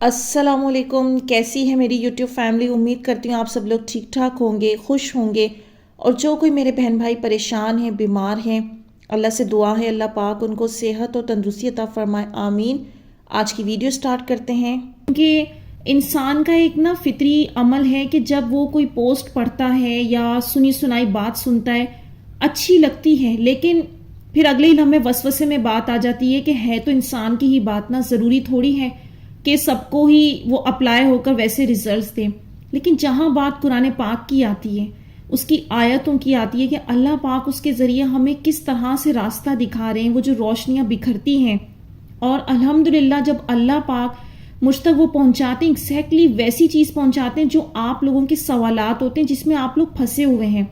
السلام علیکم، کیسی ہے میری یوٹیوب فیملی؟ امید کرتی ہوں آپ سب لوگ ٹھیک ٹھاک ہوں گے، خوش ہوں گے، اور جو کوئی میرے بہن بھائی پریشان ہیں، بیمار ہیں، اللہ سے دعا ہے اللہ پاک ان کو صحت اور تندرستی عطا فرمائے، آمین۔ آج کی ویڈیو سٹارٹ کرتے ہیں۔ کہ انسان کا ایک فطری عمل ہے کہ جب وہ کوئی پوسٹ پڑھتا ہے یا سنی سنائی بات سنتا ہے، اچھی لگتی ہے، لیکن پھر اگلے ہی لمحے وسوسے میں بات آ جاتی ہے کہ ہے تو انسان کی ہی بات، ضروری تھوڑی ہے کہ سب کو ہی وہ اپلائی ہو کر ویسے ریزلٹس دیں۔ لیکن جہاں بات قرآن پاک کی آتی ہے، اس کی آیتوں کی آتی ہے کہ اللہ پاک اس کے ذریعے ہمیں کس طرح سے راستہ دکھا رہے ہیں، وہ جو روشنیاں بکھرتی ہیں، اور الحمدللہ جب اللہ پاک مجھ تک وہ پہنچاتے ہیں، ایگزیکٹلی ویسی چیز پہنچاتے ہیں جو آپ لوگوں کے سوالات ہوتے ہیں، جس میں آپ لوگ پھنسے ہوئے ہیں،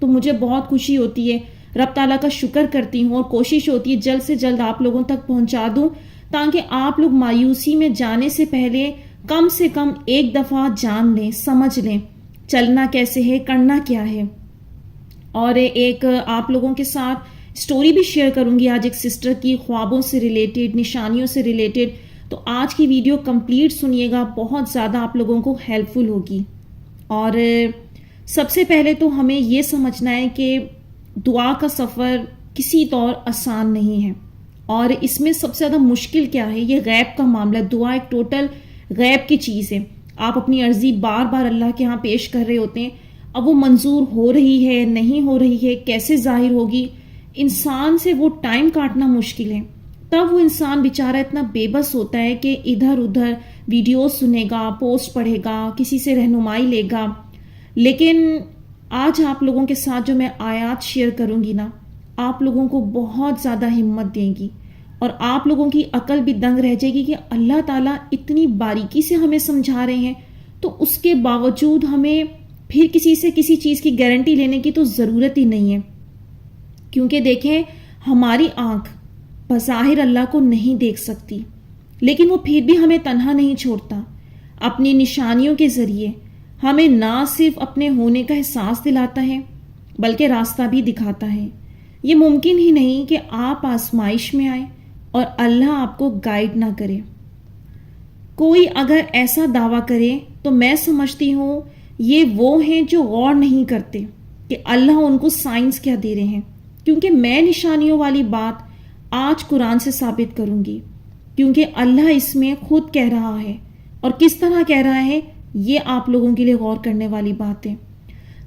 تو مجھے بہت خوشی ہوتی ہے، رب تعالیٰ کا شکر کرتی ہوں، اور کوشش ہوتی ہے جلد سے جلد آپ لوگوں تک پہنچا دوں، تاکہ آپ لوگ مایوسی میں جانے سے کم ایک دفعہ جان لیں، سمجھ لیں چلنا کیسے ہے، کرنا کیا ہے۔ اور ایک آپ لوگوں کے ساتھ سٹوری بھی شیئر کروں گی آج، ایک سسٹر کی، خوابوں سے ریلیٹڈ، نشانیوں سے ریلیٹڈ، تو آج کی ویڈیو کمپلیٹ سنیے گا، بہت زیادہ آپ لوگوں کو ہیلپ فل ہوگی۔ اور سب سے پہلے تو ہمیں یہ سمجھنا ہے کہ دعا کا سفر کسی طور آسان نہیں ہے، اور اس میں سب سے زیادہ مشکل کیا ہے، یہ غیب کا معاملہ۔ دعا ایک ٹوٹل غیب کی چیز ہے، آپ اپنی عرضی بار بار اللہ کے ہاں پیش کر رہے ہوتے ہیں، اب وہ منظور ہو رہی ہے، نہیں ہو رہی ہے، کیسے ظاہر ہوگی، انسان سے وہ ٹائم کاٹنا مشکل ہے۔ تب وہ انسان بیچارہ اتنا بے بس ہوتا ہے کہ ادھر ادھر ویڈیوز سنے گا، پوسٹ پڑھے گا، کسی سے رہنمائی لے گا۔ لیکن آج آپ لوگوں کے ساتھ جو میں آیات شیئر کروں گی نا، آپ لوگوں کو بہت زیادہ ہمت دیں گی، اور آپ لوگوں کی عقل بھی دنگ رہ جائے گی کہ اللہ تعالیٰ اتنی باریکی سے ہمیں سمجھا رہے ہیں، تو اس کے باوجود ہمیں پھر کسی سے کسی چیز کی گارنٹی لینے کی تو ضرورت ہی نہیں ہے، کیونکہ دیکھیں ہماری آنکھ بظاہر اللہ کو نہیں دیکھ سکتی، لیکن وہ پھر بھی ہمیں تنہا نہیں چھوڑتا، اپنی نشانیوں کے ذریعے ہمیں نہ صرف اپنے ہونے کا احساس دلاتا ہے بلکہ راستہ بھی دکھاتا ہے۔ یہ ممکن ہی نہیں کہ آپ آزمائش میں آئیں اور اللہ آپ کو گائیڈ نہ کرے۔ کوئی اگر ایسا دعویٰ کرے تو میں سمجھتی ہوں یہ وہ ہیں جو غور نہیں کرتے کہ اللہ ان کو سائنس کیا دے رہے ہیں، کیونکہ میں نشانیوں والی بات آج قرآن سے ثابت کروں گی، کیونکہ اللہ اس میں خود کہہ رہا ہے، اور کس طرح کہہ رہا ہے یہ آپ لوگوں کے لیے غور کرنے والی بات ہے،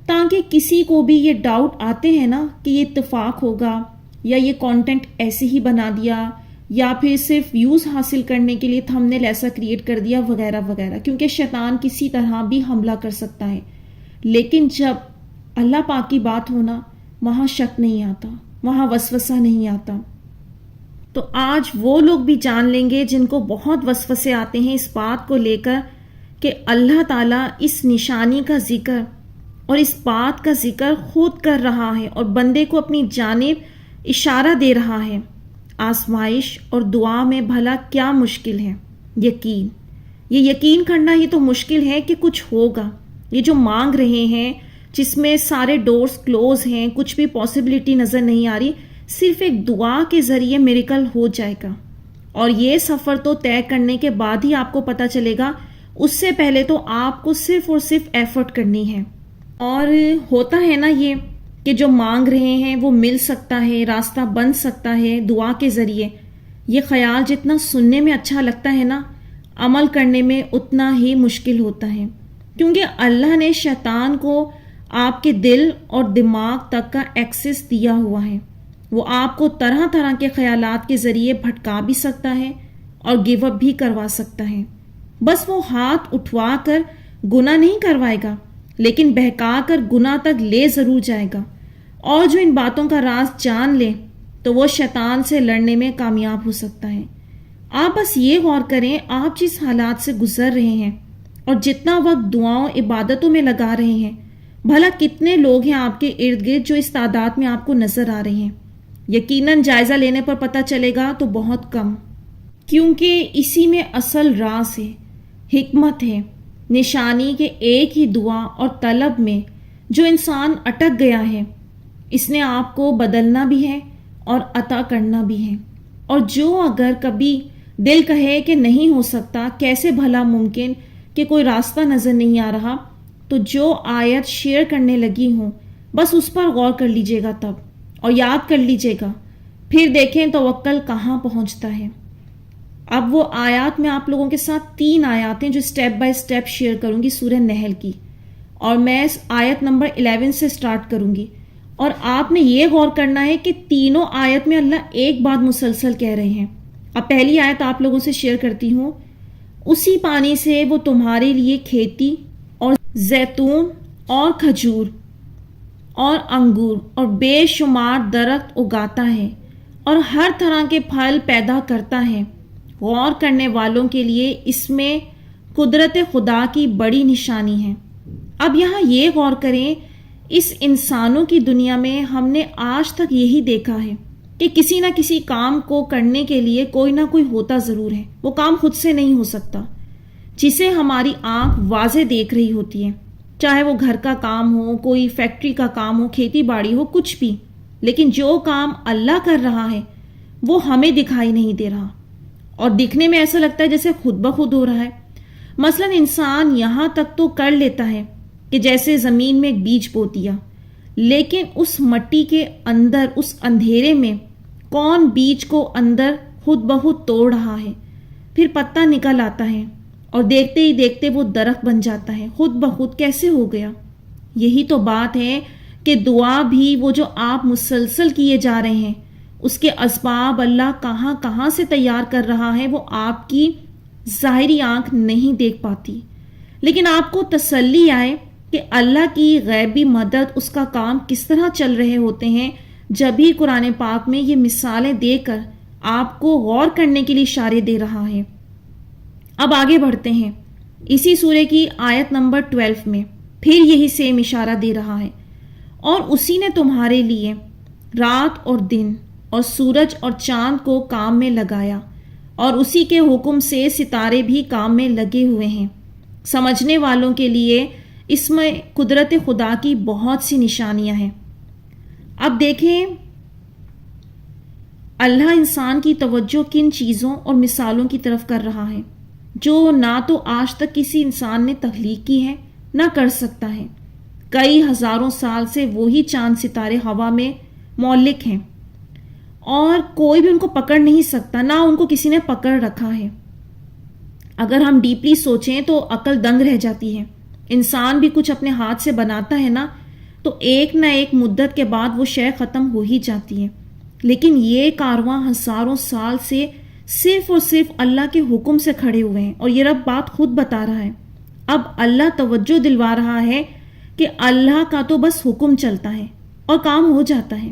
تاکہ کسی کو بھی یہ ڈاؤٹ آتے ہیں نا کہ یہ اتفاق ہوگا، یا یہ کانٹینٹ ایسے ہی بنا دیا، یا پھر صرف ویوز حاصل کرنے کے لیے تھمبنیل ایسا کریٹ کر دیا وغیرہ وغیرہ، کیونکہ شیطان کسی طرح بھی حملہ کر سکتا ہے۔ لیکن جب اللہ پاک کی بات ہونا، وہاں شک نہیں آتا، وہاں وسوسہ نہیں آتا۔ تو آج وہ لوگ بھی جان لیں گے جن کو بہت وسوسے آتے ہیں اس بات کو لے کر کہ اللہ تعالیٰ اس نشانی کا ذکر اور اس بات کا ذکر خود کر رہا ہے، اور بندے کو اپنی جانب اشارہ دے رہا ہے۔ آزمائش اور دعا میں بھلا کیا مشکل ہے؟ یقین، یہ یقین کرنا ہی تو مشکل ہے کہ کچھ ہوگا۔ یہ جو مانگ رہے ہیں، جس میں سارے ڈورز کلوز ہیں، کچھ بھی پاسبلٹی نظر نہیں آ رہی، صرف ایک دعا کے ذریعے میریکل ہو جائے گا، اور یہ سفر تو طے کرنے کے بعد ہی آپ کو پتہ چلے گا، اس سے پہلے تو آپ کو صرف اور صرف ایفرٹ کرنی ہے۔ اور ہوتا ہے نا یہ کہ جو مانگ رہے ہیں وہ مل سکتا ہے، راستہ بن سکتا ہے دعا کے ذریعے، یہ خیال جتنا سننے میں اچھا لگتا ہے نا، عمل کرنے میں اتنا ہی مشکل ہوتا ہے، کیونکہ اللہ نے شیطان کو آپ کے دل اور دماغ تک کا ایکسس دیا ہوا ہے، وہ آپ کو طرح طرح کے خیالات کے ذریعے بھٹکا بھی سکتا ہے اور گیو اپ بھی کروا سکتا ہے۔ بس وہ ہاتھ اٹھوا کر گناہ نہیں کروائے گا، لیکن بہکا کر گناہ تک لے ضرور جائے گا، اور جو ان باتوں کا راز جان لے تو وہ شیطان سے لڑنے میں کامیاب ہو سکتا ہے۔ آپ بس یہ غور کریں، آپ جس حالات سے گزر رہے ہیں اور جتنا وقت دعاؤں عبادتوں میں لگا رہے ہیں، بھلا کتنے لوگ ہیں آپ کے ارد گرد جو اس تعداد میں آپ کو نظر آ رہے ہیں؟ یقیناً جائزہ لینے پر پتہ چلے گا تو بہت کم، کیونکہ اسی میں اصل راز ہے، حکمت ہے، نشانی کے ایک ہی دعا اور طلب میں جو انسان اٹک گیا ہے، اس نے آپ کو بدلنا بھی ہے اور عطا کرنا بھی ہے۔ اور جو اگر کبھی دل کہے کہ نہیں ہو سکتا، کیسے بھلا ممکن، کہ کوئی راستہ نظر نہیں آ رہا، تو جو آیت شیئر کرنے لگی ہوں بس اس پر غور کر لیجئے گا تب، اور یاد کر لیجئے گا، پھر دیکھیں توکل کہاں پہنچتا ہے۔ اب وہ آیات میں آپ لوگوں کے ساتھ 3 آیات ہیں جو سٹیپ بائی سٹیپ شیئر کروں گی سورہ نحل کی، اور میں آیت نمبر 11 سے سٹارٹ کروں گی، اور آپ نے یہ غور کرنا ہے کہ تینوں آیت میں اللہ ایک بات مسلسل کہہ رہے ہیں۔ اب پہلی آیت آپ لوگوں سے شیئر کرتی ہوں، اسی پانی سے وہ تمہارے لیے کھیتی اور زیتون اور کھجور اور انگور اور بے شمار درخت اگاتا ہے اور ہر طرح کے پھل پیدا کرتا ہے۔ غور کرنے والوں کے لیے اس میں قدرت خدا کی بڑی نشانی ہے۔ اب یہاں یہ غور کریں، اس انسانوں کی دنیا میں ہم نے آج تک یہی دیکھا ہے کہ کسی نہ کسی کام کو کرنے کے لیے کوئی نہ کوئی ہوتا ضرور ہے، وہ کام خود سے نہیں ہو سکتا، جسے ہماری آنکھ واضح دیکھ رہی ہوتی ہے، چاہے وہ گھر کا کام ہو، کوئی فیکٹری کا کام ہو، کھیتی باڑی ہو، کچھ بھی، لیکن جو کام اللہ کر رہا ہے وہ ہمیں دکھائی نہیں دے رہا، اور دکھنے میں ایسا لگتا ہے جیسے خود بخود ہو رہا ہے۔ مثلا انسان یہاں تک تو کر لیتا ہے کہ جیسے زمین میں ایک بیج بو دیا، لیکن اس مٹی کے اندر، اس اندھیرے میں کون بیج کو اندر خود بخود توڑ رہا ہے، پھر پتا نکل آتا ہے اور دیکھتے ہی دیکھتے وہ درخت بن جاتا ہے، خود بخود کیسے ہو گیا؟ یہی تو بات ہے کہ دعا بھی وہ جو آپ مسلسل کیے جا رہے ہیں، اس کے اسباب اللہ کہاں کہاں سے تیار کر رہا ہے وہ آپ کی ظاہری آنکھ نہیں دیکھ پاتی، لیکن آپ کو تسلی آئے کہ اللہ کی غیبی مدد، اس کا کام کس طرح چل رہے ہوتے ہیں، جب ہی قرآن پاک میں یہ مثالیں دے کر آپ کو غور کرنے کے لیے اشارے دے رہا ہے۔ اب آگے بڑھتے ہیں، اسی سورہ کی آیت نمبر 12 میں پھر یہی سیم اشارہ دے رہا ہے، اور اسی نے تمہارے لیے رات اور دن اور سورج اور چاند کو کام میں لگایا، اور اسی کے حکم سے ستارے بھی کام میں لگے ہوئے ہیں۔ سمجھنے والوں کے لیے اس میں قدرت خدا کی بہت سی نشانیاں ہیں۔ اب دیکھیں اللہ انسان کی توجہ کن چیزوں اور مثالوں کی طرف کر رہا ہے جو نہ تو آج تک کسی انسان نے تخلیق کی ہے نہ کر سکتا ہے۔ کئی ہزاروں سال سے وہی چاند ستارے ہوا میں معلق ہیں، اور کوئی بھی ان کو پکڑ نہیں سکتا، نہ ان کو کسی نے پکڑ رکھا ہے۔ اگر ہم ڈیپلی سوچیں تو عقل دنگ رہ جاتی ہے۔ انسان بھی کچھ اپنے ہاتھ سے بناتا ہے نا، تو ایک نہ ایک مدت کے بعد وہ شے ختم ہو ہی جاتی ہے، لیکن یہ کارواں ہزاروں سال سے صرف اور صرف اللہ کے حکم سے کھڑے ہوئے ہیں، اور یہ رب بات خود بتا رہا ہے۔ اب اللہ توجہ دلوا رہا ہے کہ اللہ کا تو بس حکم چلتا ہے اور کام ہو جاتا ہے،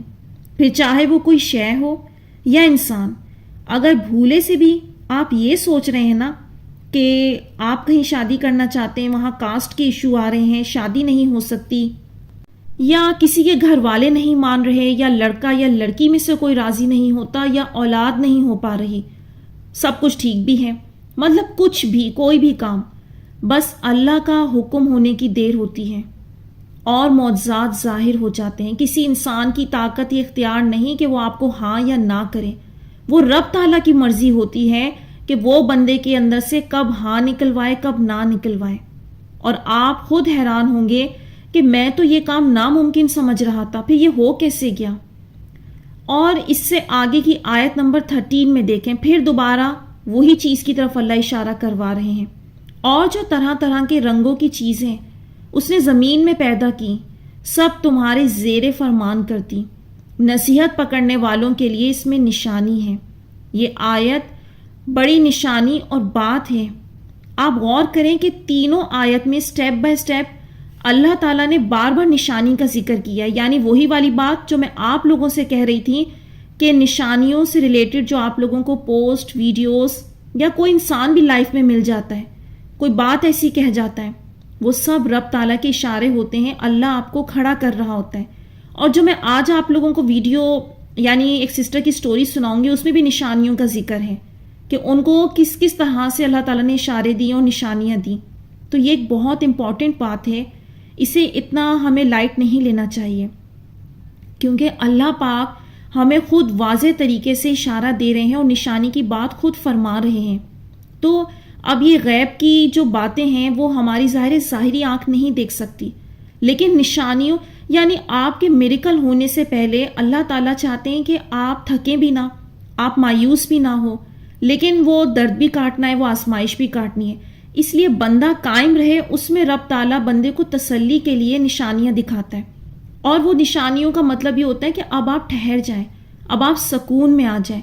پھر چاہے وہ کوئی شے ہو یا انسان۔ اگر بھولے سے بھی آپ یہ سوچ رہے ہیں نا کہ آپ کہیں شادی کرنا چاہتے ہیں، وہاں کاسٹ کے ایشو آ رہے ہیں، شادی نہیں ہو سکتی، یا کسی کے گھر والے نہیں مان رہے، یا لڑکا یا لڑکی میں سے کوئی راضی نہیں ہوتا، یا اولاد نہیں ہو پا رہی، سب کچھ ٹھیک بھی ہے، مطلب کچھ بھی، کوئی بھی کام، بس اللہ کا حکم ہونے کی دیر ہوتی ہے اور معجزات ظاہر ہو جاتے ہیں۔ کسی انسان کی طاقت یا اختیار نہیں کہ وہ آپ کو ہاں یا نہ کرے، وہ رب تعالیٰ کی مرضی ہوتی ہے کہ وہ بندے کے اندر سے کب ہاں نکلوائے کب نہ نکلوائے۔ اور آپ خود حیران ہوں گے کہ میں تو یہ کام ناممکن سمجھ رہا تھا، پھر یہ ہو کیسے گیا۔ اور اس سے آگے کی آیت نمبر 13 میں دیکھیں، پھر دوبارہ وہی چیز کی طرف اللہ اشارہ کروا رہے ہیں، اور جو طرح طرح کے رنگوں کی چیزیں اس نے زمین میں پیدا کی، سب تمہارے زیر فرمان کرتی۔ نصیحت پکڑنے والوں کے لیے اس میں نشانی ہے۔ یہ آیت بڑی نشانی اور بات ہے۔ آپ غور کریں کہ تینوں آیت میں سٹیپ بائی سٹیپ اللہ تعالیٰ نے بار بار نشانی کا ذکر کیا، یعنی وہی والی بات جو میں آپ لوگوں سے کہہ رہی تھی کہ نشانیوں سے ریلیٹڈ جو آپ لوگوں کو پوسٹ، ویڈیوز یا کوئی انسان بھی لائف میں مل جاتا ہے، کوئی بات ایسی کہہ جاتا ہے، وہ سب رب تعالیٰ کے اشارے ہوتے ہیں، اللہ آپ کو کھڑا کر رہا ہوتا ہے۔ اور جو میں آج آپ لوگوں کو ویڈیو یعنی ایک سسٹر کی سٹوری سناؤں گی، اس میں بھی نشانیوں کا ذکر ہے کہ ان کو کس کس طرح سے اللہ تعالیٰ نے اشارے دیے اور نشانیاں دیں۔ تو یہ ایک بہت امپورٹنٹ بات ہے، اسے اتنا ہمیں لائٹ نہیں لینا چاہیے، کیونکہ اللہ پاک ہمیں خود واضح طریقے سے اشارہ دے رہے ہیں اور نشانی کی بات خود فرما رہے ہیں. تو اب یہ غیب کی جو باتیں ہیں وہ ہماری ظاہری آنکھ نہیں دیکھ سکتی، لیکن نشانیوں یعنی آپ کے میریکل ہونے سے پہلے اللہ تعالیٰ چاہتے ہیں کہ آپ تھکیں بھی نہ، آپ مایوس بھی نہ ہو، لیکن وہ درد بھی کاٹنا ہے، وہ آزمائش بھی کاٹنی ہے. اس لیے بندہ قائم رہے، اس میں رب تعالیٰ بندے کو تسلی کے لیے نشانیاں دکھاتا ہے. اور وہ نشانیوں کا مطلب یہ ہوتا ہے کہ اب آپ ٹھہر جائیں، اب آپ سکون میں آ جائیں.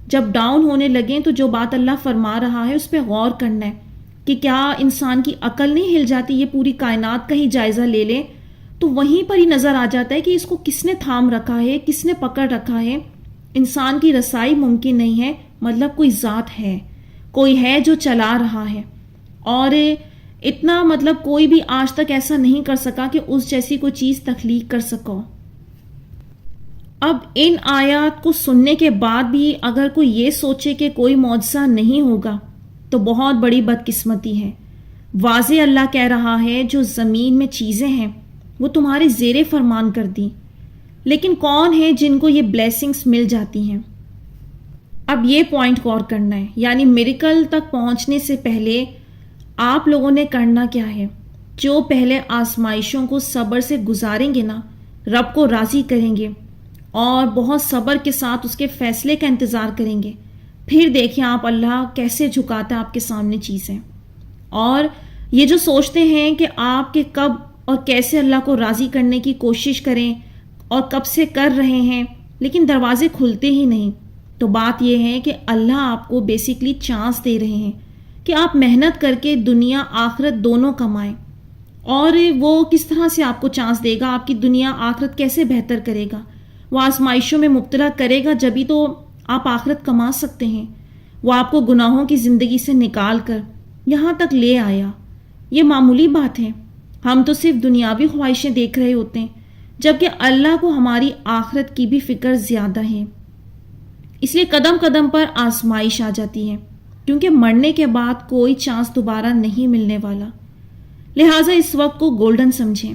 جب ڈاؤن ہونے لگیں تو جو بات اللہ فرما رہا ہے اس پہ غور کرنا ہے کہ کیا انسان کی عقل نہیں ہل جاتی. یہ پوری کائنات کا ہی جائزہ لے لیں تو وہیں پر ہی نظر آ جاتا ہے کہ اس کو کس نے تھام رکھا ہے، کس نے پکڑ رکھا ہے. انسان کی رسائی ممکن نہیں ہے، مطلب کوئی ذات ہے، کوئی ہے جو چلا رہا ہے. اور اتنا مطلب کوئی بھی آج تک ایسا نہیں کر سکا کہ اس جیسی کوئی چیز تخلیق کر سکو. اب ان آیات کو سننے کے بعد بھی اگر کوئی یہ سوچے کہ کوئی معجزہ نہیں ہوگا تو بہت بڑی بدقسمتی ہے. واضح اللہ کہہ رہا ہے جو زمین میں چیزیں ہیں وہ تمہارے زیر فرمان کر دی، لیکن کون ہے جن کو یہ بلیسنگز مل جاتی ہیں. اب یہ پوائنٹ غور کرنا ہے، یعنی میریکل تک پہنچنے سے پہلے آپ لوگوں نے کرنا کیا ہے. جو پہلے آزمائشوں کو صبر سے گزاریں گے نا، رب کو راضی کریں گے اور بہت صبر کے ساتھ اس کے فیصلے کا انتظار کریں گے، پھر دیکھیں آپ اللہ کیسے جھکاتا ہے آپ کے سامنے چیزیں. اور یہ جو سوچتے ہیں کہ آپ کے کب اور کیسے اللہ کو راضی کرنے کی کوشش کریں اور کب سے کر رہے ہیں لیکن دروازے کھلتے ہی نہیں، تو بات یہ ہے کہ اللہ آپ کو بیسیکلی چانس دے رہے ہیں کہ آپ محنت کر کے دنیا آخرت دونوں کمائیں. اور وہ کس طرح سے آپ کو چانس دے گا، آپ کی دنیا آخرت کیسے بہتر کرے گا. وہ آزمائشوں میں مبتلا کرے گا جبھی تو آپ آخرت کما سکتے ہیں. وہ آپ کو گناہوں کی زندگی سے نکال کر یہاں تک لے آیا. یہ معمولی بات ہے، ہم تو صرف دنیاوی خواہشیں دیکھ رہے ہوتے ہیں جبکہ اللہ کو ہماری آخرت کی بھی فکر زیادہ ہے. اس لیے قدم قدم پر آزمائش آ جاتی ہے کیونکہ مرنے کے بعد کوئی چانس دوبارہ نہیں ملنے والا. لہٰذا اس وقت کو گولڈن سمجھیں،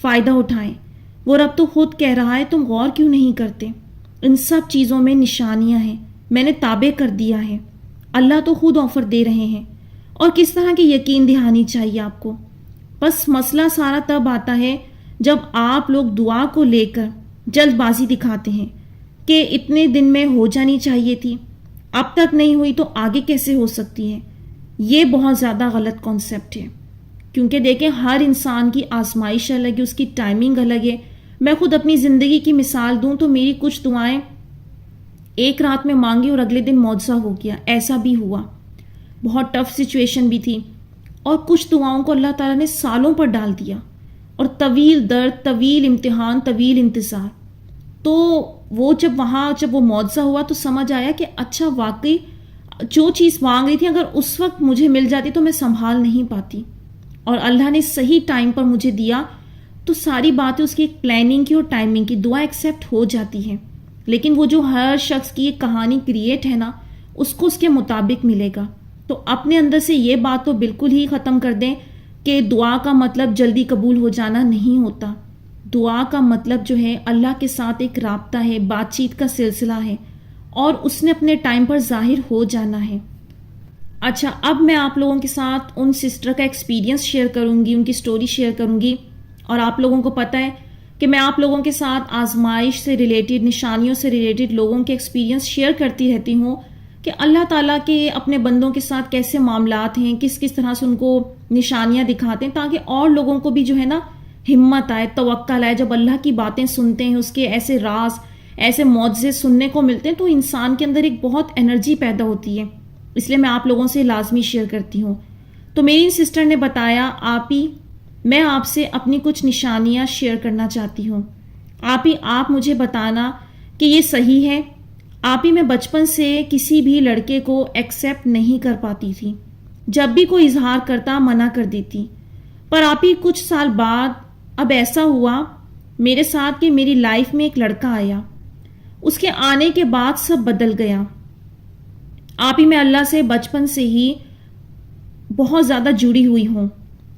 فائدہ اٹھائیں. وہ رب تو خود کہہ رہا ہے تم غور کیوں نہیں کرتے، ان سب چیزوں میں نشانیاں ہیں، میں نے تابع کر دیا ہے. اللہ تو خود آفر دے رہے ہیں. اور کس طرح کی یقین دہانی چاہیے آپ کو. بس مسئلہ سارا تب آتا ہے جب آپ لوگ دعا کو لے کر جلد بازی دکھاتے ہیں کہ اتنے دن میں ہو جانی چاہیے تھی، اب تک نہیں ہوئی تو آگے کیسے ہو سکتی ہے. یہ بہت زیادہ غلط کانسیپٹ ہے کیونکہ دیکھیں ہر انسان کی آزمائش الگ ہے، اس کی ٹائمنگ الگ ہے. میں خود اپنی زندگی کی مثال دوں تو میری کچھ دعائیں ایک رات میں مانگی اور اگلے دن معجزہ ہو گیا. ایسا بھی ہوا، بہت ٹف سچویشن بھی تھی. اور کچھ دعاؤں کو اللہ تعالیٰ نے سالوں پر ڈال دیا اور طویل درد، طویل امتحان، طویل انتظار. تو وہ جب وہ معجزہ ہوا تو سمجھ آیا کہ اچھا واقعی جو چیز مانگ رہی تھی اگر اس وقت مجھے مل جاتی تو میں سنبھال نہیں پاتی، اور اللہ نے صحیح ٹائم پر مجھے دیا. تو ساری باتیں اس کی ایک پلاننگ کی اور ٹائمنگ کی، دعا ایکسیپٹ ہو جاتی ہے. لیکن وہ جو ہر شخص کی ایک کہانی کریٹ ہے نا، اس کو اس کے مطابق ملے گا. تو اپنے اندر سے یہ بات تو بالکل ہی ختم کر دیں کہ دعا کا مطلب جلدی قبول ہو جانا نہیں ہوتا. دعا کا مطلب جو ہے اللہ کے ساتھ ایک رابطہ ہے، بات چیت کا سلسلہ ہے، اور اس نے اپنے ٹائم پر ظاہر ہو جانا ہے. اچھا، اب میں آپ لوگوں کے ساتھ ان سسٹر کا ایکسپیرینس شیئر کروں گی، ان کی سٹوری شیئر کروں گی. اور آپ لوگوں کو پتہ ہے کہ میں آپ لوگوں کے ساتھ آزمائش سے ریلیٹڈ، نشانیوں سے ریلیٹڈ لوگوں کے ایکسپیرینس شیئر کرتی رہتی ہوں کہ اللہ تعالیٰ کے اپنے بندوں کے ساتھ کیسے معاملات ہیں، کس کس طرح سے ان کو نشانیاں دکھاتے ہیں، تاکہ اور لوگوں کو بھی جو ہے نا ہمت آئے، توکل آئے. جب اللہ کی باتیں سنتے ہیں، اس کے ایسے راز، ایسے معجزے سننے کو ملتے ہیں تو انسان کے اندر ایک بہت انرجی پیدا ہوتی ہے. اس لیے میں آپ لوگوں سے لازمی شیئر کرتی ہوں. تو میری سسٹر نے بتایا، آپی میں آپ سے اپنی کچھ نشانیاں شیئر کرنا چاہتی ہوں. آپی آپ مجھے بتانا کہ یہ صحیح ہے. آپی میں بچپن سے کسی بھی لڑکے کو ایکسیپٹ نہیں کر پاتی تھی، جب بھی کوئی اظہار کرتا منع کر دیتی. پر آپی کچھ سال بعد اب ایسا ہوا میرے ساتھ کہ میری لائف میں ایک لڑکا آیا. اس کے آنے کے بعد سب بدل گیا. آپی میں اللہ سے بچپن سے ہی بہت زیادہ جڑی ہوئی ہوں.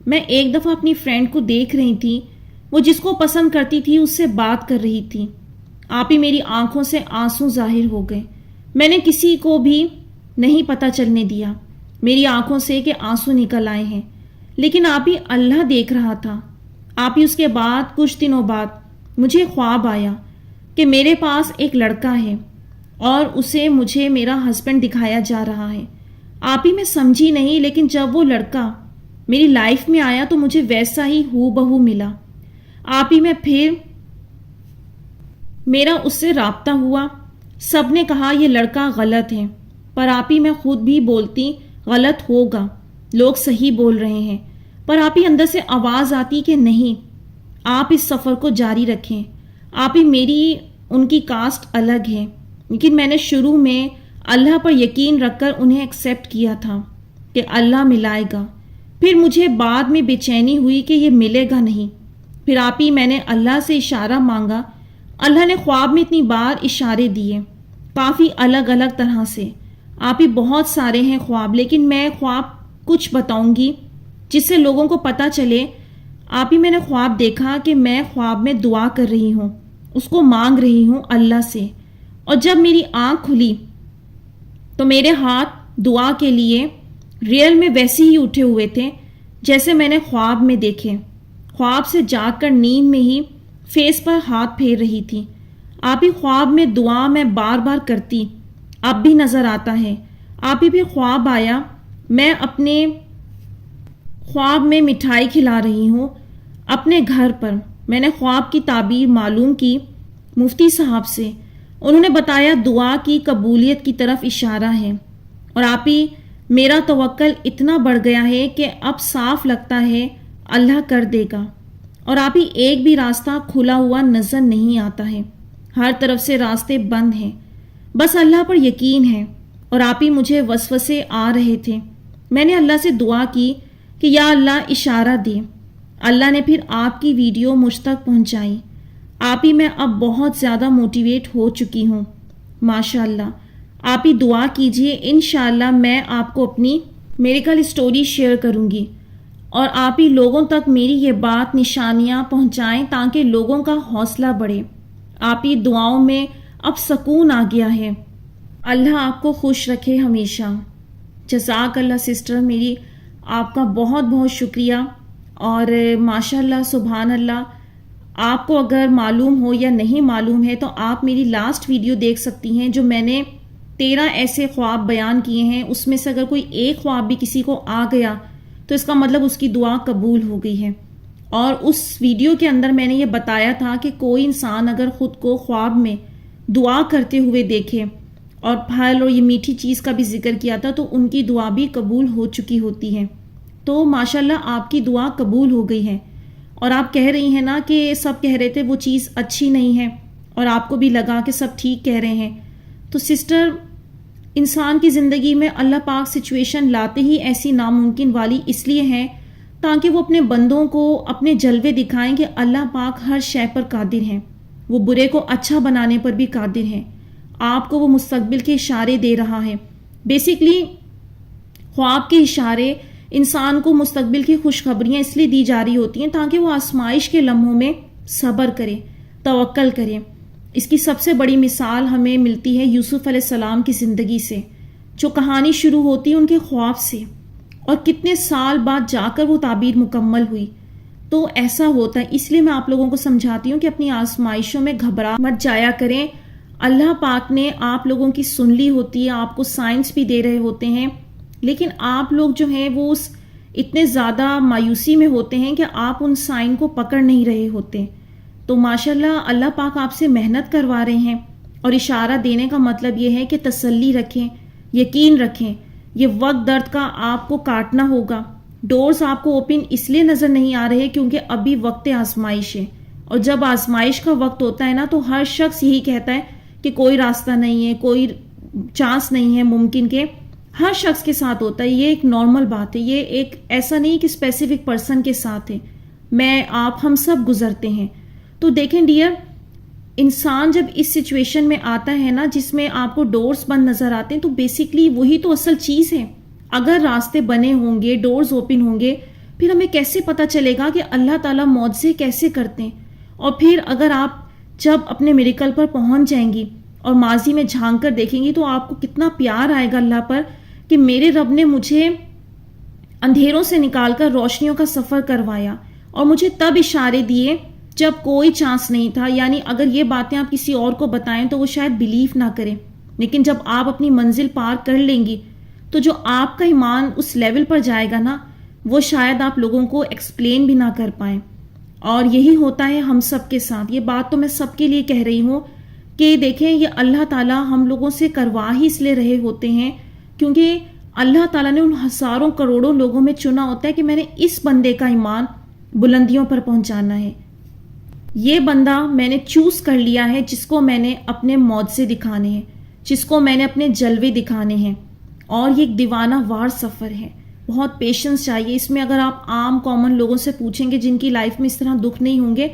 میں ایک دفعہ اپنی فرینڈ کو دیکھ رہی تھی، وہ جس کو پسند کرتی تھی اس سے بات کر رہی تھی. آپ ہی میری آنکھوں سے آنسو ظاہر ہو گئے. میں نے کسی کو بھی نہیں پتہ چلنے دیا میری آنکھوں سے کہ آنسو نکل آئے ہیں، لیکن آپ ہی اللہ دیکھ رہا تھا. آپ ہی اس کے بعد کچھ دنوں بعد مجھے خواب آیا کہ میرے پاس ایک لڑکا ہے اور اسے مجھے میرا ہسبینڈ دکھایا جا رہا ہے. آپ ہی میں سمجھی نہیں، لیکن جب وہ لڑکا میری لائف میں آیا تو مجھے ویسا ہی ہو بہو ملا. آپ ہی میں پھر میرا اس سے رابطہ ہوا. سب نے کہا یہ لڑکا غلط ہے، پر آپ ہی میں خود بھی بولتی غلط ہوگا، لوگ صحیح بول رہے ہیں، پر آپ ہی اندر سے آواز آتی کہ نہیں، آپ اس سفر کو جاری رکھیں. آپ ہی میری ان کی کاسٹ الگ ہے، لیکن میں نے شروع میں اللہ پر یقین رکھ کر انہیں ایکسیپٹ کیا تھا کہ اللہ ملائے گا. پھر مجھے بعد میں بے چینی ہوئی کہ یہ ملے گا نہیں. پھر آپ ہی میں نے اللہ سے اشارہ مانگا. اللہ نے خواب میں اتنی بار اشارے دیے، کافی الگ الگ طرح سے. آپ ہی بہت سارے ہیں خواب، لیکن میں خواب کچھ بتاؤں گی جس سے لوگوں کو پتہ چلے. آپ ہی میں نے خواب دیکھا کہ میں خواب میں دعا کر رہی ہوں، اس کو مانگ رہی ہوں اللہ سے، اور جب میری آنکھ کھلی تو میرے ہاتھ دعا کے لیے ریئل میں ویسے ہی اٹھے ہوئے تھے جیسے میں نے خواب میں دیکھے. خواب سے جاگ کر نیند میں ہی فیس پر ہاتھ پھیر رہی تھی. آپ ہی خواب میں دعا میں بار بار کرتی اب بھی نظر آتا ہے. آپ ہی بھی خواب آیا میں اپنے خواب میں مٹھائی کھلا رہی ہوں اپنے گھر پر. میں نے خواب کی تعبیر معلوم کی مفتی صاحب سے، انہوں نے بتایا دعا کی قبولیت کی طرف اشارہ ہے. اور آپ ہی میرا توکل اتنا بڑھ گیا ہے کہ اب صاف لگتا ہے اللہ کر دے گا. اور آپ ہی ایک بھی راستہ کھلا ہوا نظر نہیں آتا ہے، ہر طرف سے راستے بند ہیں. بس اللہ پر یقین ہے. اور آپ ہی مجھے وسوسے آ رہے تھے. میں نے اللہ سے دعا کی کہ یا اللہ اشارہ دے. اللہ نے پھر آپ کی ویڈیو مجھ تک پہنچائی. آپ ہی میں اب بہت زیادہ موٹیویٹ ہو چکی ہوں ماشاء اللہ. آپ ہی دعا کیجئے، انشاءاللہ میں آپ کو اپنی میریکل اسٹوری شیئر کروں گی، اور آپ ہی لوگوں تک میری یہ بات نشانیاں پہنچائیں تاکہ لوگوں کا حوصلہ بڑھے. آپ ہی دعاؤں میں اب سکون آ گیا ہے. اللہ آپ کو خوش رکھے ہمیشہ. جزاک اللہ سسٹر، میری آپ کا بہت بہت شکریہ. اور ماشاء اللہ سبحان اللہ، آپ کو اگر معلوم ہو یا نہیں معلوم ہے تو آپ میری لاسٹ ویڈیو دیکھ سکتی ہیں جو میں نے 13 ایسے خواب بیان کیے ہیں. اس میں سے اگر کوئی ایک خواب بھی کسی کو آ گیا تو اس کا مطلب اس کی دعا قبول ہو گئی ہے. اور اس ویڈیو کے اندر میں نے یہ بتایا تھا کہ کوئی انسان اگر خود کو خواب میں دعا کرتے ہوئے دیکھے، اور پھل اور یہ میٹھی چیز کا بھی ذکر کیا تھا، تو ان کی دعا بھی قبول ہو چکی ہوتی ہے. تو ماشاءاللہ آپ کی دعا قبول ہو گئی ہے. اور آپ کہہ رہی ہیں نا کہ سب کہہ رہے تھے وہ چیز اچھی نہیں ہے، اور آپ کو بھی لگا کہ سب ٹھیک کہہ رہے ہیں. تو سسٹر، انسان کی زندگی میں اللہ پاک سچویشن لاتے ہی ایسی ناممکن والی اس لیے ہیں تاکہ وہ اپنے بندوں کو اپنے جلوے دکھائیں کہ اللہ پاک ہر شے پر قادر ہیں، وہ برے کو اچھا بنانے پر بھی قادر ہیں. آپ کو وہ مستقبل کے اشارے دے رہا ہے. بیسیکلی خواب کے اشارے انسان کو مستقبل کی خوشخبریاں اس لیے دی جا رہی ہوتی ہیں تاکہ وہ آزمائش کے لمحوں میں صبر کرے، توکل کرے. اس کی سب سے بڑی مثال ہمیں ملتی ہے یوسف علیہ السلام کی زندگی سے، جو کہانی شروع ہوتی ہے ان کے خواب سے، اور کتنے سال بعد جا کر وہ تعبیر مکمل ہوئی. تو ایسا ہوتا ہے، اس لیے میں آپ لوگوں کو سمجھاتی ہوں کہ اپنی آزمائشوں میں گھبرا مت جایا کریں. اللہ پاک نے آپ لوگوں کی سن لی ہوتی ہے، آپ کو سائنس بھی دے رہے ہوتے ہیں، لیکن آپ لوگ جو ہیں وہ اتنے زیادہ مایوسی میں ہوتے ہیں کہ آپ ان سائن کو پکڑ نہیں رہے ہوتے. تو ماشاءاللہ اللہ پاک آپ سے محنت کروا رہے ہیں، اور اشارہ دینے کا مطلب یہ ہے کہ تسلی رکھیں، یقین رکھیں. یہ وقت درد کا آپ کو کاٹنا ہوگا. ڈورز آپ کو اوپن اس لیے نظر نہیں آ رہے کیونکہ ابھی وقت آزمائش ہے، اور جب آزمائش کا وقت ہوتا ہے نا تو ہر شخص یہی کہتا ہے کہ کوئی راستہ نہیں ہے، کوئی چانس نہیں ہے ممکن کے. ہر شخص کے ساتھ ہوتا ہے، یہ ایک نارمل بات ہے. یہ ایک ایسا نہیں کہ اسپیسیفک پرسن کے ساتھ ہے، میں آپ ہم سب گزرتے ہیں. تو دیکھیں ڈیئر، انسان جب اس سچویشن میں آتا ہے نا جس میں آپ کو ڈورز بند نظر آتے ہیں، تو بیسیکلی وہی تو اصل چیز ہے. اگر راستے بنے ہوں گے، ڈورز اوپن ہوں گے، پھر ہمیں کیسے پتہ چلے گا کہ اللہ تعالیٰ معجزے کیسے کرتے ہیں. اور پھر اگر آپ جب اپنے میریکل پر پہنچ جائیں گی اور ماضی میں جھانک کر دیکھیں گی تو آپ کو کتنا پیار آئے گا اللہ پر کہ میرے رب نے مجھے اندھیروں سے نکال کر روشنیوں کا سفر کروایا اور مجھے تب اشارے دیے جب کوئی چانس نہیں تھا. یعنی اگر یہ باتیں آپ کسی اور کو بتائیں تو وہ شاید بلیف نہ کریں, لیکن جب آپ اپنی منزل پار کر لیں گی تو جو آپ کا ایمان اس لیول پر جائے گا نا, وہ شاید آپ لوگوں کو ایکسپلین بھی نہ کر پائیں. اور یہی ہوتا ہے ہم سب کے ساتھ. یہ بات تو میں سب کے لیے کہہ رہی ہوں کہ دیکھیں یہ اللہ تعالیٰ ہم لوگوں سے کروا ہی اس لیے رہے ہوتے ہیں کیونکہ اللہ تعالیٰ نے ان ہزاروں کروڑوں لوگوں میں چنا ہوتا ہے کہ میں نے اس بندے کا ایمان بلندیوں پر پہنچانا ہے. یہ بندہ میں نے چوز کر لیا ہے جس کو میں نے اپنے معجزے دکھانے ہیں, جس کو میں نے اپنے جلوے دکھانے ہیں. اور یہ ایک دیوانہ وار سفر ہے, بہت پیشنس چاہیے اس میں. اگر آپ عام کامن لوگوں سے پوچھیں گے جن کی لائف میں اس طرح دکھ نہیں ہوں گے,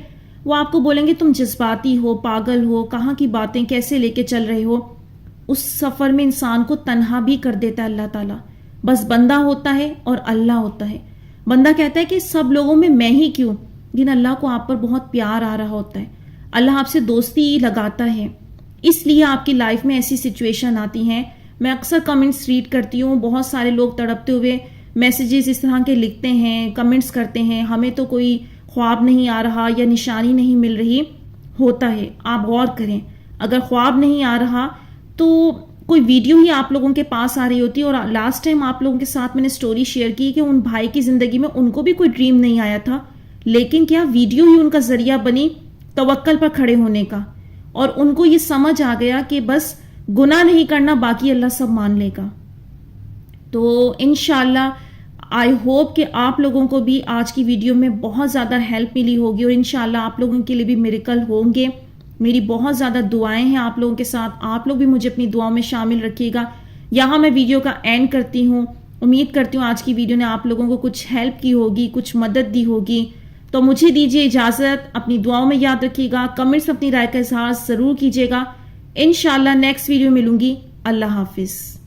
وہ آپ کو بولیں گے تم جذباتی ہو, پاگل ہو, کہاں کی باتیں کیسے لے کے چل رہے ہو. اس سفر میں انسان کو تنہا بھی کر دیتا ہے اللہ تعالیٰ. بس بندہ ہوتا ہے اور اللہ ہوتا ہے. بندہ کہتا ہے کہ سب لوگوں میں ہی کیوں, لیکن اللہ کو آپ پر بہت پیار آ رہا ہوتا ہے. اللہ آپ سے دوستی لگاتا ہے, اس لیے آپ کی لائف میں ایسی سچویشن آتی ہیں. میں اکثر کمنٹس ریڈ کرتی ہوں, بہت سارے لوگ تڑپتے ہوئے میسیجز اس طرح کے لکھتے ہیں, کمنٹس کرتے ہیں, ہمیں تو کوئی خواب نہیں آ رہا یا نشانی نہیں مل رہی. ہوتا ہے, آپ غور کریں, اگر خواب نہیں آ رہا تو کوئی ویڈیو ہی آپ لوگوں کے پاس آ رہی ہوتی. اور لاسٹ ٹائم آپ لوگوں کے ساتھ میں نے سٹوری شیئر کی کہ ان بھائی کی زندگی میں ان کو بھی کوئی ڈریم نہیں آیا تھا, لیکن کیا ویڈیو ہی ان کا ذریعہ بنی توکل پر کھڑے ہونے کا. اور ان کو یہ سمجھ آ گیا کہ بس گناہ نہیں کرنا, باقی اللہ سب مان لے گا. تو انشاءاللہ آئی ہوپ کہ آپ لوگوں کو بھی آج کی ویڈیو میں بہت زیادہ ہیلپ ملی ہوگی اور انشاءاللہ آپ لوگوں کے لیے بھی میریکل ہوں گے. میری بہت زیادہ دعائیں ہیں آپ لوگوں کے ساتھ, آپ لوگ بھی مجھے اپنی دعاؤں میں شامل رکھیے گا. یہاں میں ویڈیو کا اینڈ کرتی ہوں. امید کرتی ہوں آج کی ویڈیو نے آپ لوگوں کو کچھ ہیلپ کی ہوگی, کچھ مدد دی ہوگی. تو مجھے دیجیے اجازت, اپنی دعاؤں میں یاد رکھیے گا, کمنٹس اپنی رائے کا اظہار ضرور کیجیے گا. انشاءاللہ نیکسٹ ویڈیو ملوں گی. اللہ حافظ.